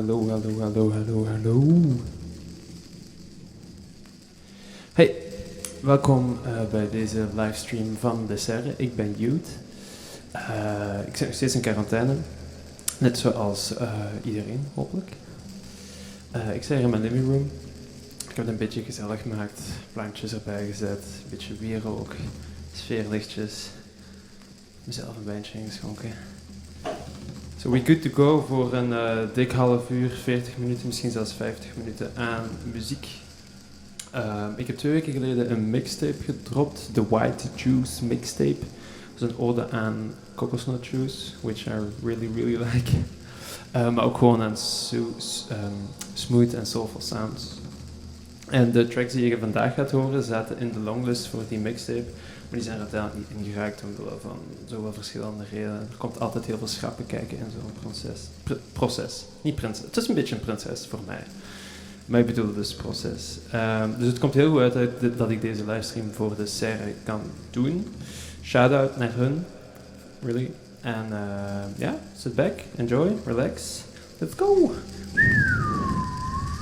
hallo. Hey, welkom bij deze livestream van de Serre. Ik ben Yooth. Ik zit nog steeds in quarantaine, net zoals iedereen, hopelijk. Ik sta hier in mijn living room. Ik heb het een beetje gezellig gemaakt, plankjes erbij gezet, een beetje wierook, sfeerlichtjes, mezelf een wijntje ingeschonken. So we're good to go voor een dik half uur, 40 minuten, misschien zelfs 50 minuten aan muziek. Ik heb 2 weken geleden een mixtape gedropt, de White Juice mixtape. Dat is een ode aan kokosnut juice, which I really like. Maar ook gewoon aan smooth en soulful sounds. En de tracks die je vandaag gaat horen zaten in de longlist voor die mixtape, maar die zijn er uiteindelijk niet ingeraakt omwille van zoveel verschillende redenen. Er komt altijd heel veel schrappen kijken in zo'n proces. Niet prinses, het is een beetje een prinses voor mij. Maar ik bedoel dus proces. Dus het komt heel goed uit dat ik deze livestream voor de Serre kan doen. Shout-out naar hun. Really. En ja, sit back, enjoy, relax. Let's go!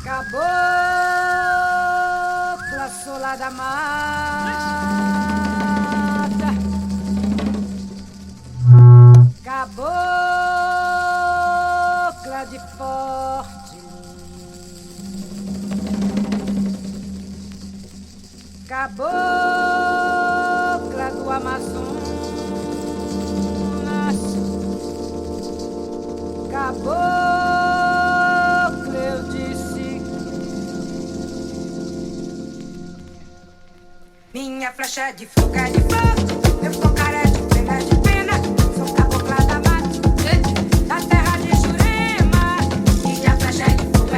Cabocla sola da mata, cabocla de forte linha, cabocla do Amazonas, cabocla eu disse. Minha flecha de fogo é de fogo, meu focar é de pena, é de pena. Sou cabocla da mata, da terra de Jurema. Minha flecha é de fogo,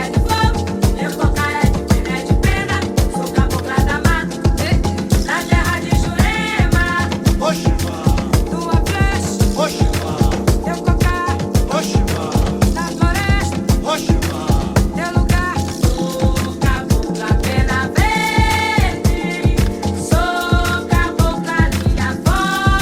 meu focar é de pena, é de pena. Sou cabocla da mata, da terra de Jurema. Oxivá, Tua flecha, Oxivá, teu cocar, Oxivá, da floresta, Oxivá. teu lugar. Sou cabocla pena verde, sou cabocla linha forte.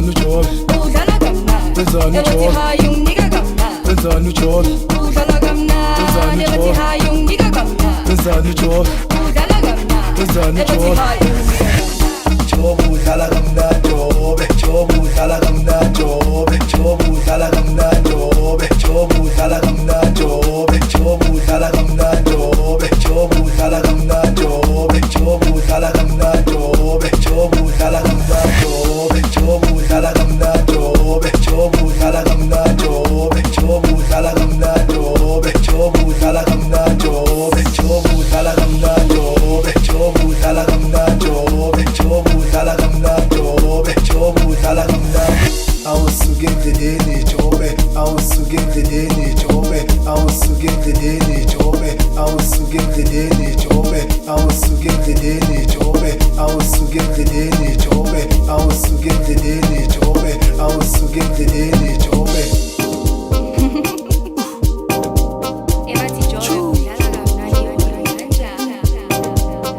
wenzani ujobe udlala kamnandi Wenzani ebathi uJobe? hayi unginika kamnandi wenzani ujobe udlala kamnandi ebathi Ujobe? hayi unginika kamnandi wenzani ujobe udlala kamnandi Wenzani ebathi uJobe? hayi unginika jobe udlala kamnandi jobe jobe udlala kamnandi jobe jobe udlala kamnandi jobe jobe udlala kamnandi jobe jobe udlala kamnandi jobe jobe udlala kamnandi jobe jobe udlala kamnandi jobe jobe udlala kamnandi jobe jobe udlala kamnandi jobe jobe udlala kamnandi jobe jobe udlala kamnandi jobe jobe udlala kamnandi jobe jobe udlala kamnandi jobe jobe udlala kamnandi jobe jobe udlala kamnandi jobe jobe udlala kamnandi awusuke endleleni jobe awusuke endleleni jobe awusuke endleleni jobe awusuke endleleni jobe awusuke endleleni jobe awusuke endleleni jobe awusuke endleleni jobe awusuke endleleni jobe ebathi jobe udlala kamnandi wena kanjani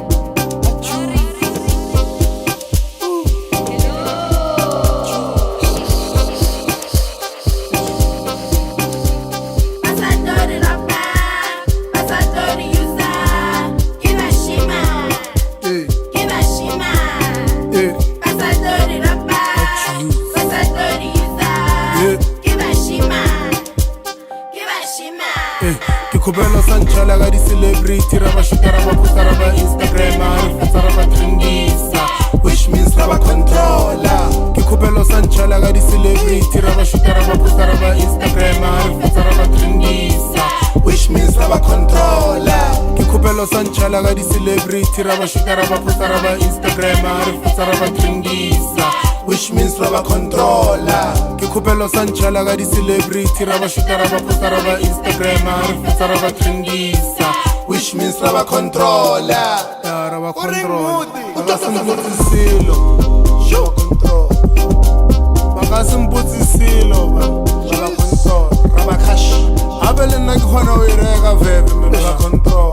Kubela sanchala ga di celebrity raba shoota raba posta raba Instagram raba raba trendisa which means raba controller ke kubela sanchala ga di celebrity raba shoota raba posta raba Instagram raba trendisa which means raba controller ke kubela sanchala ga di celebrity raba shoota raba posta raba Instagram raba trendisa which means raba controller ke kubela sanchala ga di celebrity raba shoota raba posta raba Instagram raba trendisa which means raba controller raba control bakasimbutsisilo raba control bakasimbutsisilo raba control raba cash abele nna ke khona o ireka veve me raba control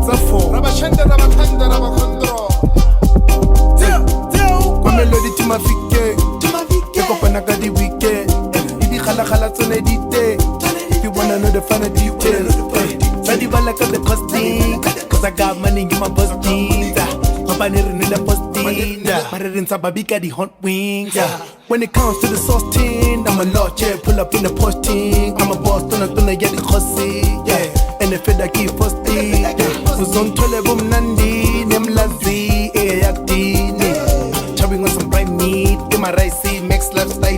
tsa four raba shende raba khanda raba control kwa melody timafike ke kopana ka di weekend di khala tsone di te you wanna know the finer details Ready for like the costing Cause I got money in my posting Papa never need a posting Marin Sababika the hot wings When it comes to the sauce tin I'm a lot, yeah, pull up in the posting I'm a boss, don't get the cossy And the fed I keep posting Was on tole boom nandi Nem lazy, actini Chopping on some bright meat In my rice, makes lifestyle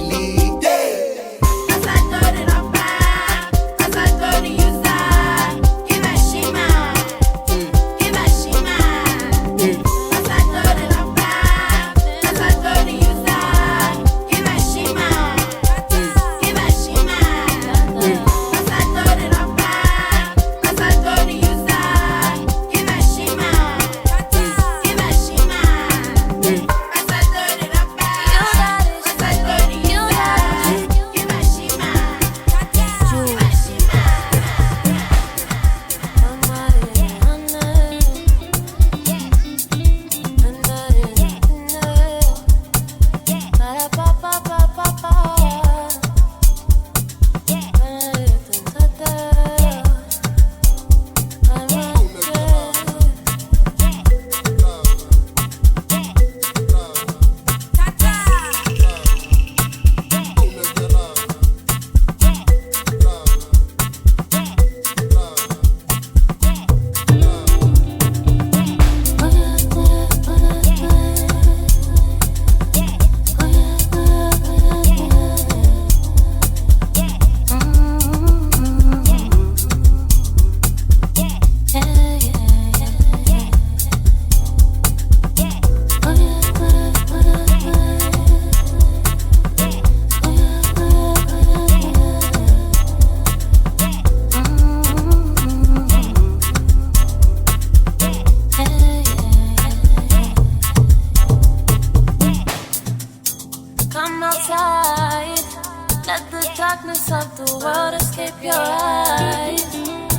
darkness of the world escape your eyes.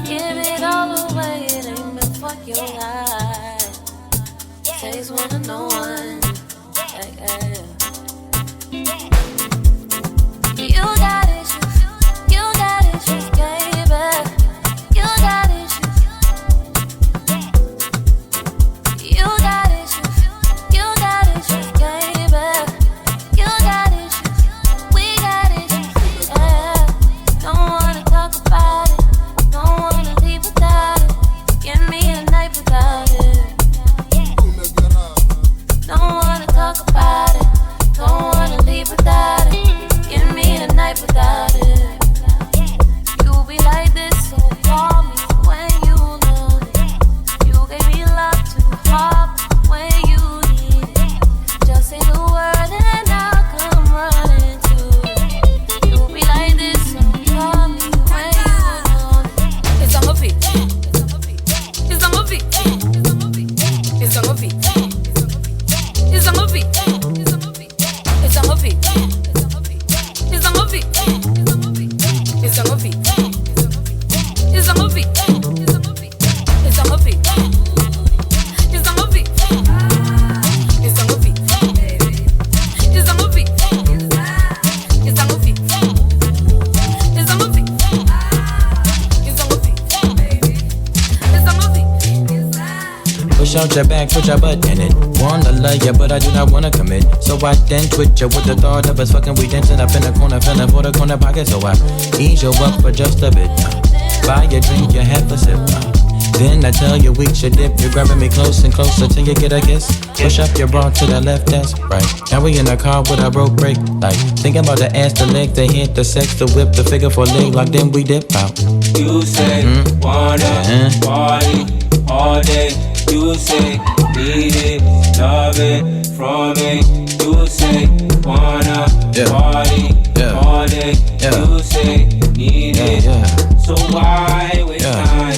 Give it all away, it ain't meant for your life. Takes one to know one. Hey, hey. out your bag, put your butt in it. Wanna love ya, but I do not wanna commit. So I then twitch ya with the thought of us fucking. We dancing up in the corner, feeling for the corner pocket. So I ease you up for just a bit. Buy your drink, you have a sip. Then I tell you we should dip. You're grabbing me close and closer till you get a kiss. Push up your bra to the left, that's right. Now we in the car with a broke brake light. Thinking about the ass, the leg, the hit, the sex, the whip, the figure for leg. Like then we dip out. You say wanna party all day. You say need it, love it from me. You say wanna party all day. You say need it. So why waste time?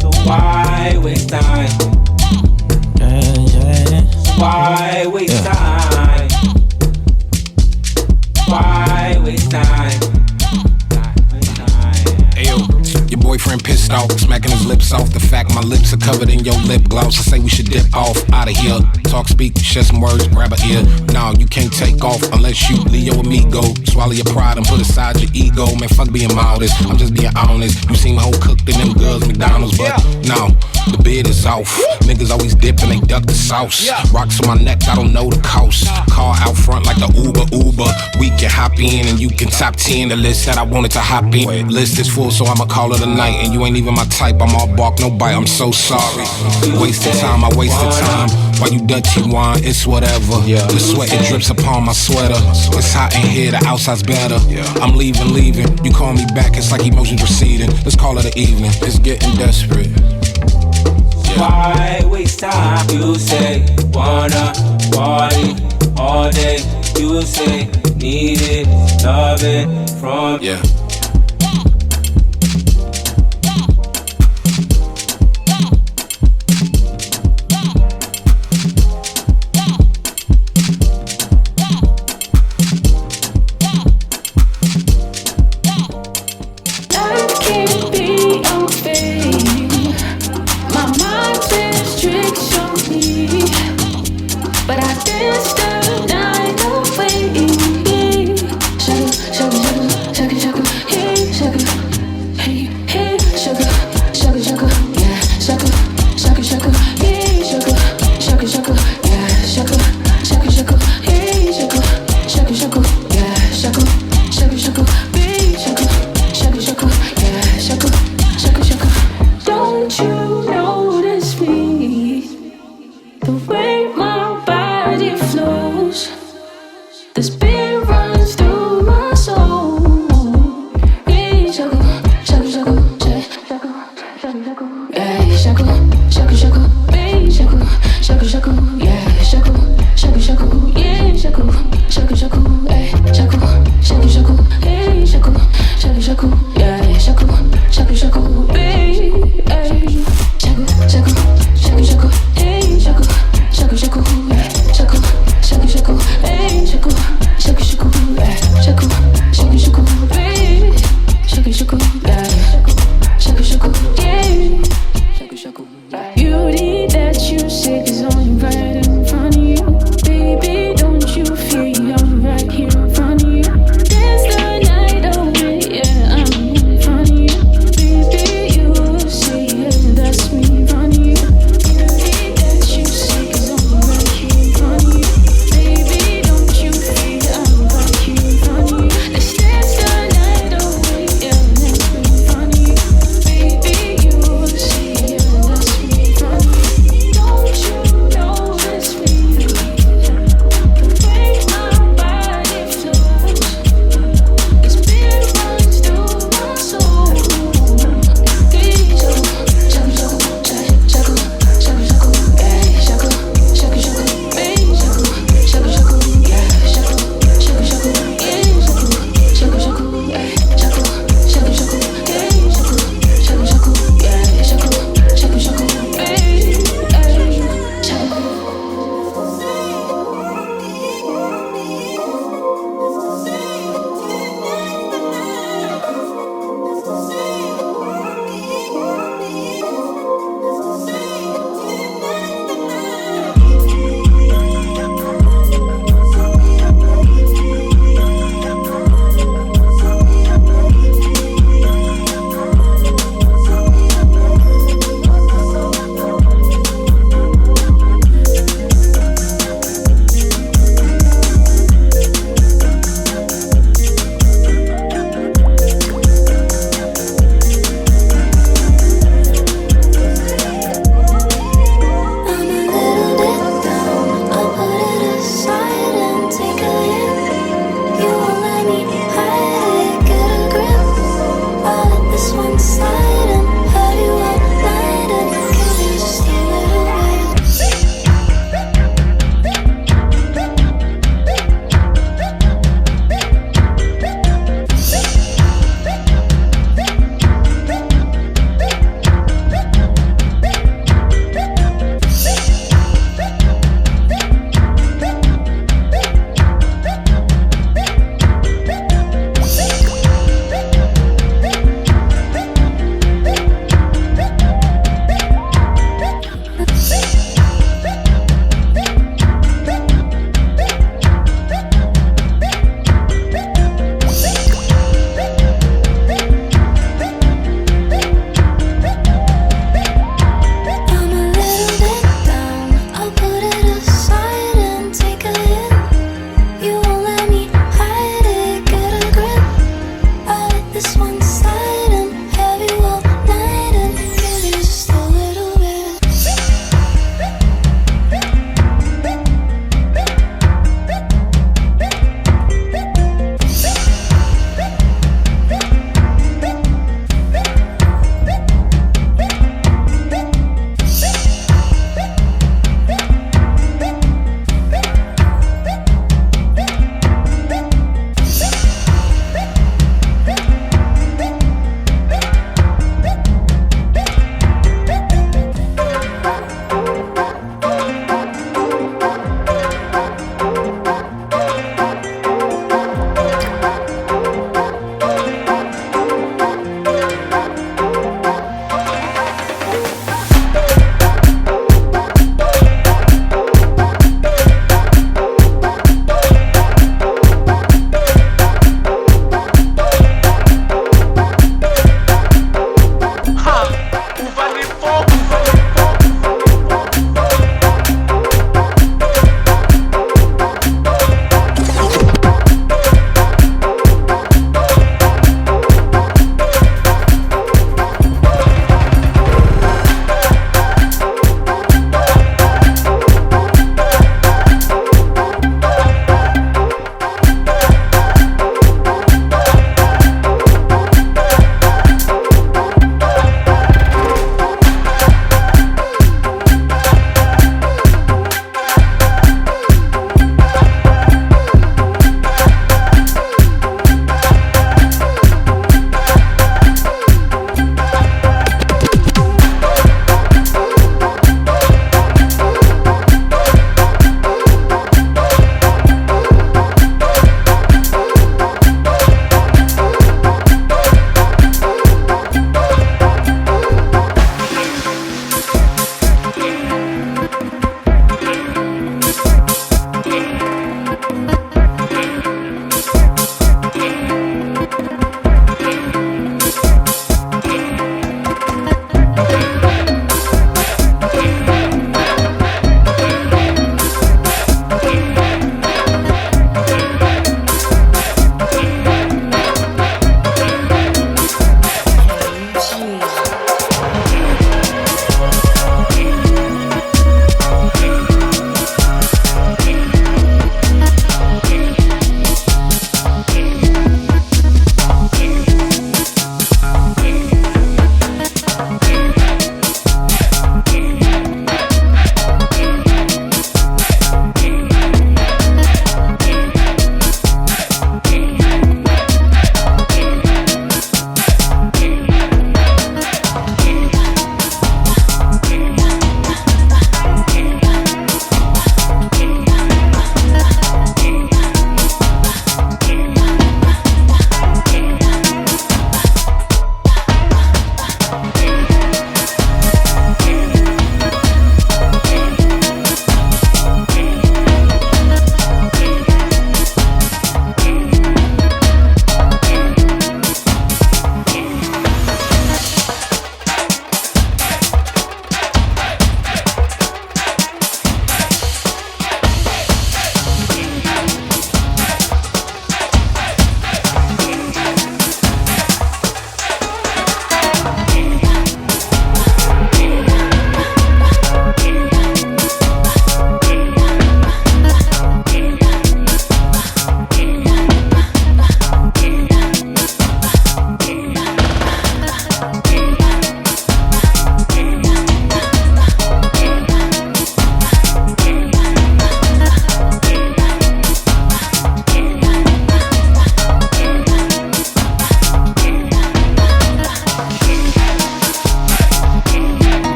So why waste time? Why waste time? Why waste time? Ayo, your boyfriend pissed off, smacking his lips off. The fact my lips are covered in your lip gloss. I say we should dip off, out of here. Talk, speak, share some words, grab a ear. Nah, you can't take off unless you Leo amigo. Swallow your pride and put aside your ego. Man, fuck being modest, I'm just being honest. You seem whole cooked in them girls McDonald's, but no, the bid is off. Niggas always dip and they duck the sauce. Rocks on my neck, I don't know the cost. Car out front like the Uber. We can hop in and you can top 10 the list that I wanted to hop in. List is full, so I'ma call it a night. And you ain't even my type, I'm all bark, no bite, I'm so sorry. Wasted time, I wasted time. While you dirty wine, it's whatever. The sweat, it drips upon my sweater. It's hot in here, the outside's better. I'm leaving. You call me back, it's like emotions receding. Let's call it an evening, it's getting desperate. Why waste time? You say wanna party all day. You say need it, love it from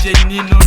DJ Ninon.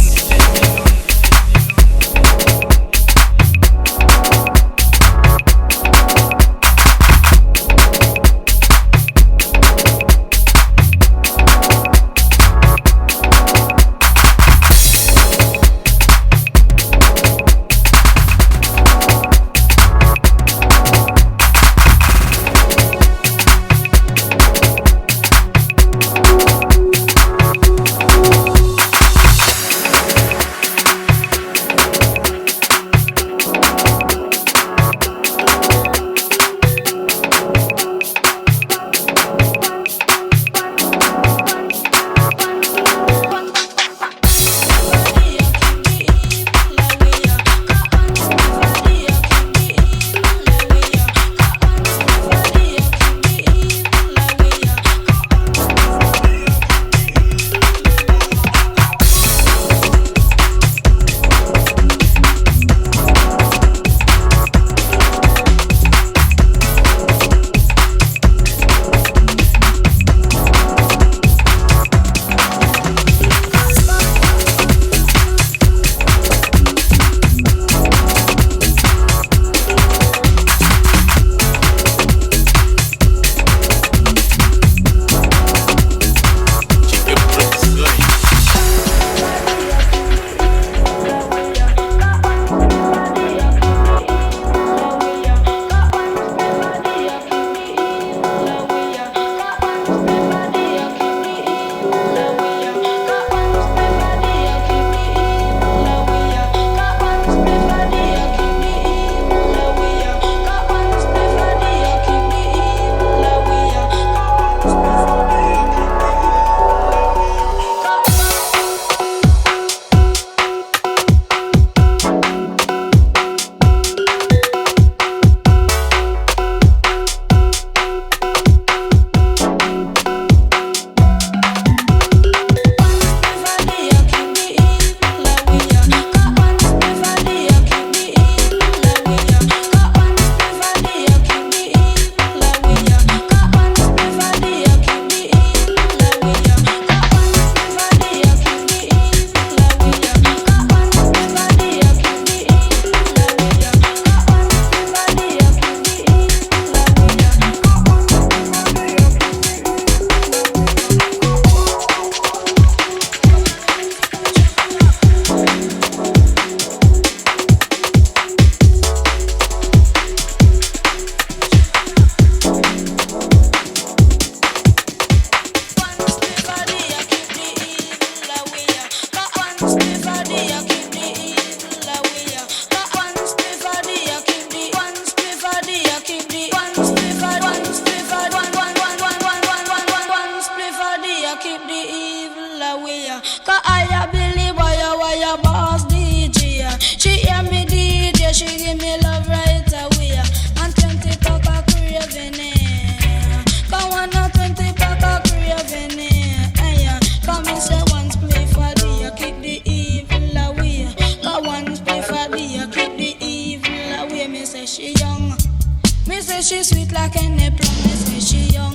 she sweet like any plum. Me say she young.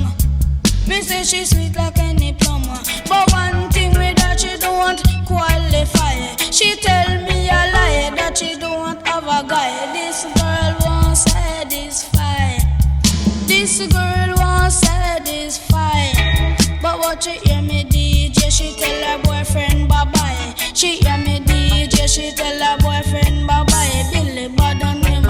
Me say she sweet like any plum. But one thing with her, she don't qualify. She tell me a lie that she don't have a guy. This girl won't satisfy. This girl won't satisfy. But what you hear me DJ, she tell her boyfriend bye-bye. She hear me DJ, she tell her boyfriend bye-bye. Billy bad on him,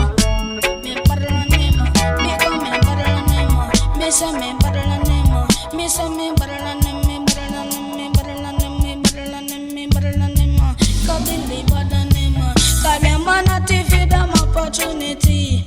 me bad on him. Me go me bad on him. Me say me bad on him. Me say me bad on him. Me bad on him. Me bad on him. Me bad on him. Me bad on him. Cause Billy bad on him. Cause them man not give them opportunity.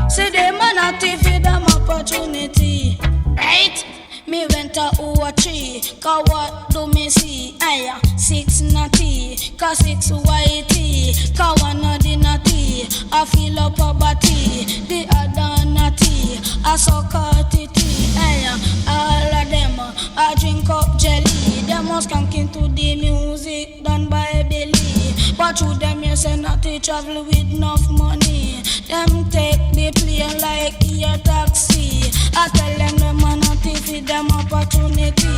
See them man not give them opportunity. Right? Me went to O3, cause what do me see? Aya, 6 natty, cause 6 whitey, cause one of the natty, I feel up a body, the other natty, I suck out titty. Aya, all of them, I drink up jelly, them must skank into the music done by Billy. But through them you say not to travel with enough money. Them take the plane like a taxi. I tell them man not to feed them opportunity.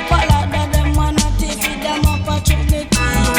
But a lot of them man not to feed them opportunity.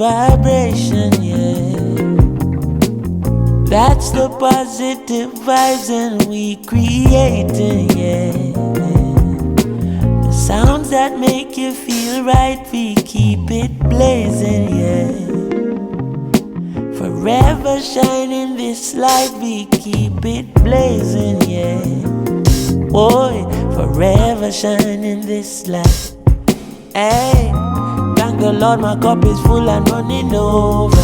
vibration, yeah. That's the positive vibes and we creating, yeah. The sounds that make you feel right, we keep it blazing, yeah. Forever shining this light, we keep it blazing, yeah. Boy, forever shining this light. Hey, thank the Lord, my cup is full and running over.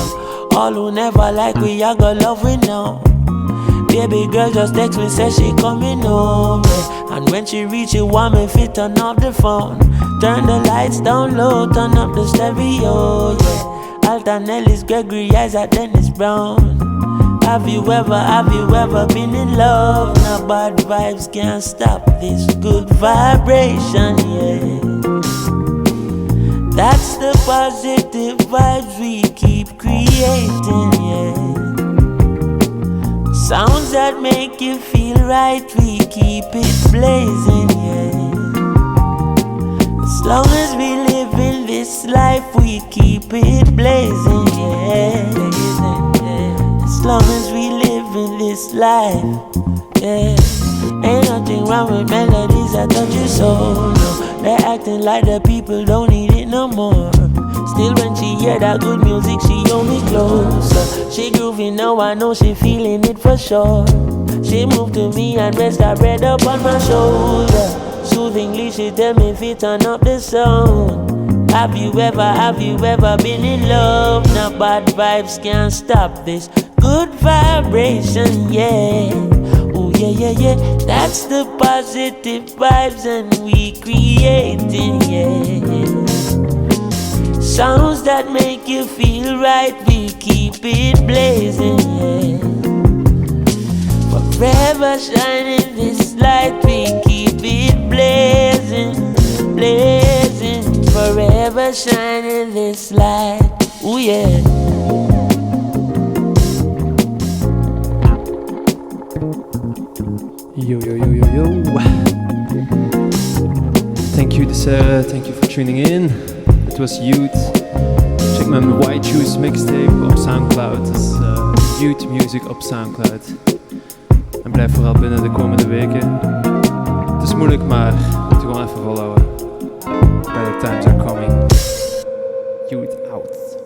All who never like we, I got love we know. Baby girl just text me, say she coming over. And when she reach it, want me fit, turn off the phone. Turn the lights down low, turn up the stereo, yeah. Alton Ellis, Gregory Isaac, Dennis Brown. Have you ever been in love? Now bad vibes can't stop this good vibration, yeah. That's the positive vibes we keep creating, yeah. Sounds that make you feel right, we keep it blazing, yeah. As long as we live in this life, we keep it blazing, yeah. As long as we live in this life, yeah. Ain't nothing wrong with melodies that touch your soul, no. They're acting like the people don't need it no more. Still when she hear that good music, she hold me closer. She groovy now, I know she feeling it for sure. She moved to me and rest her head up on my shoulder. Soothingly she tell me if it turn up the sound. Have you ever been in love? Now bad vibes can't stop this good vibration, yeah. Oh yeah, yeah, yeah. That's the positive vibes and we creating, yeah. Sounds that make you feel right, we keep it blazing, yeah. Forever shining this light, we keep it blazing, blazing. Forever shining this light, ooh yeah. Yo, yo, yo, yo, yo. Thank you, Serre. Thank you for tuning in. It was Yooth. Check mijn White Shoes mixtape op Soundcloud. Het is Yooth Music op Soundcloud. En blijf vooral binnen de komende weken. Het is moeilijk, maar we moeten gewoon even volhouden. Better times are coming. Yooth out.